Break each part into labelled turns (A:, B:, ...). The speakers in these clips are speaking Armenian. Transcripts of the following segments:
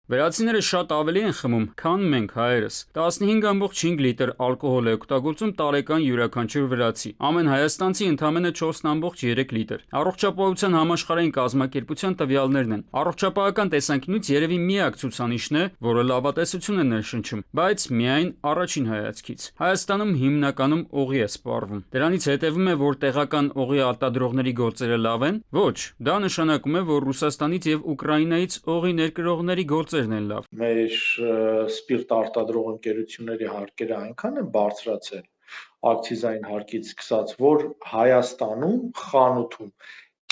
A: Վերացիները շատ ավելի են խմում, քան մենք հայերս։ 15.5 լիտր ալկոհոլ է օգտագործում տարեկան յուրաքանչյուր վրացի։ Ամեն հայաստանցի ընդամենը 4.3 լիտր։ Առողջապահության համաշխարհային կազմակերպության տվյալներն են։ Առողջապահական տեսանկյունից երևի միակ ցուցանիշն է, որը լավատեսություն է ներշնչում, բայց միայն առաջին հայացքից։ Հայաստանում հիմնականում օղի է սպառվում։ Դրանից հետևում է, որ տեղական օղի արտադրողների գործերը լավ են։ Ոչ, դա նշանակում է, որ Ռուսաստանից եւ Ուկրաինայից օղի ներկրողների գործերն են լավ։
B: Մեր սպիրտ արտադրող ընկերությունների հարկերը այնքան են բարձրացել ակցիզային հարկից սկսած, որ Հայաստանում խանութում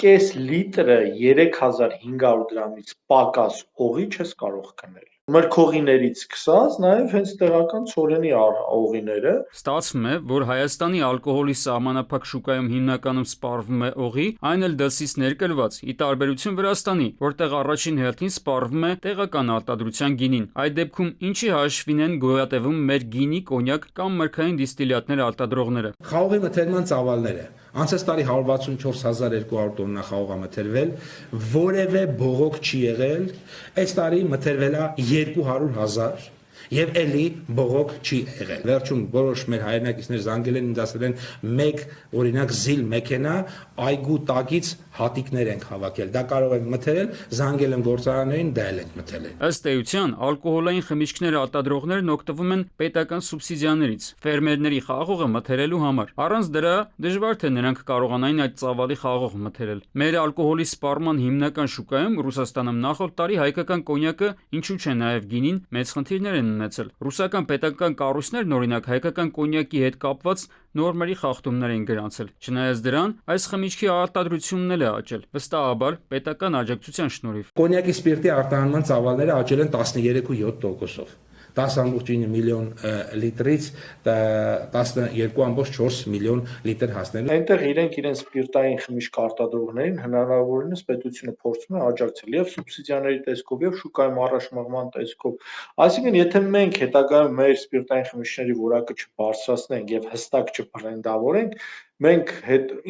B: կես լիտրը 3500 դրամից պակաս օղի չես կարող գնել։ Մրգօղիներից սկսած նաև հենց տեղական ցորենի օղիները։
A: Ստացվում է, որ Հայաստանի ալկոհոլի սահմանափակ շուկայում հիմնականում սպառվում է օղի, այն էլ դրսից ներկրված, ի տարբերություն Վրաստանի, որտեղ առաջին հերթին սպառվում է տեղական արտադրության գինին։ Այդ դեպքում ինչի հաշվին են գոյատևում մեր գինի, կոնյակ կամ մրգային դիստիլյատներ արտադրողները։
C: Խաղողի մթերման ծավալները անցած տարի 164.200 տոննա խաղող է մթերվել, որևէ բողոք չի եղել, այս տարի մթերվել է 200.000 եւ էլի բողոք չի եղել։ Վերջում որոշ մեր հայրենակիցներ զանգել են ինձ ասել են մեկ օրինակ զիլ մեքենա այգու տակից հատիկներ ենք հավաքել։ Դա կարող են մթերել, զանգել են գործարաններին, դա էլ ենք մթերել։
A: Ըստ էության, ալկոհոլային խմիչքներ արտադրողներն օգտվում են պետական սուբսիդիաներից ֆերմերների խաղողը մթերելու համար։ Առանց դրա դժվար թե նրանք կարողանային այդ ծավալի խաղող մթերել։ Մեր ալկոհոլի սպառման հիմնական շուկայում Ռուսաստանում նախորդ տարի հայկական կոնյակը, ինչու՞ չէ նաև գինին, մեծ խնդիրներ են ունեցել։ Ռուսական պետական կառույցներն օրինակ հայկական կոնյակի հետ կապված նորմերի խախտումներ են գրանցել։ Չնայած դրան, այս խմիչքի արտադրությունն էլ է աճել, վստահաբար պետական աջակցության շնորհիվ։
C: Կոնյակի սպիրտի արտահանման ծավալները աճել են 13.7%-ով։ 10.9 միլիոն լիտրից 12.4 միլիոն լիտր հասնելու։
B: Այնտեղ իրենց սպիրտային խմիչք արտադրողներին հնարավորինս պետությունը փորձում է աջակցել եւ սուբսիդիաների տեսքով եւ շուկայում առաջմաղման տեսքով։ Այսինքն, եթե մենք հետագայում մեր սպիրտային խմիչքների որակը չբարձրացնենք եւ հստակ չբրենդավորենք, մենք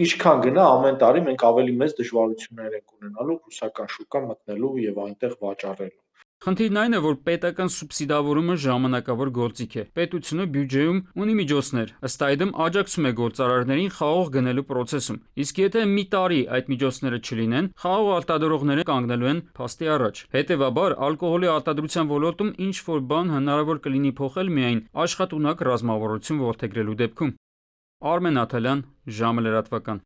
B: ինչքան գնա ամեն տարի մենք ավելի մեծ դժվարություններ ենք ունենալու ռուսական շուկա մտնելու եւ այնտեղ վաճառելու։
A: Խնդիրն այն է, որ պետական սուբսիդավորումը ժամանակավոր գործիք է։ Պետությունը բյուջեում ունի միջոցներ, ըստ այդմ աջակցում է գործարարներին խաղող գնելու պրոցեսում։ Իսկ եթե մի տարի այդ միջոցները չլինեն, խաղող արտադրողները կանգնելու են փաստի առաջ։ Հետևաբար, ալկոհոլի արտադրության ոլորտում ինչ որ բան հնարավոր կլինի փոխել միայն աշխատունակ ռազմավարություն որդեգրելու դեպքում։ Արմեն Աթալյան, ժամը լրատվական։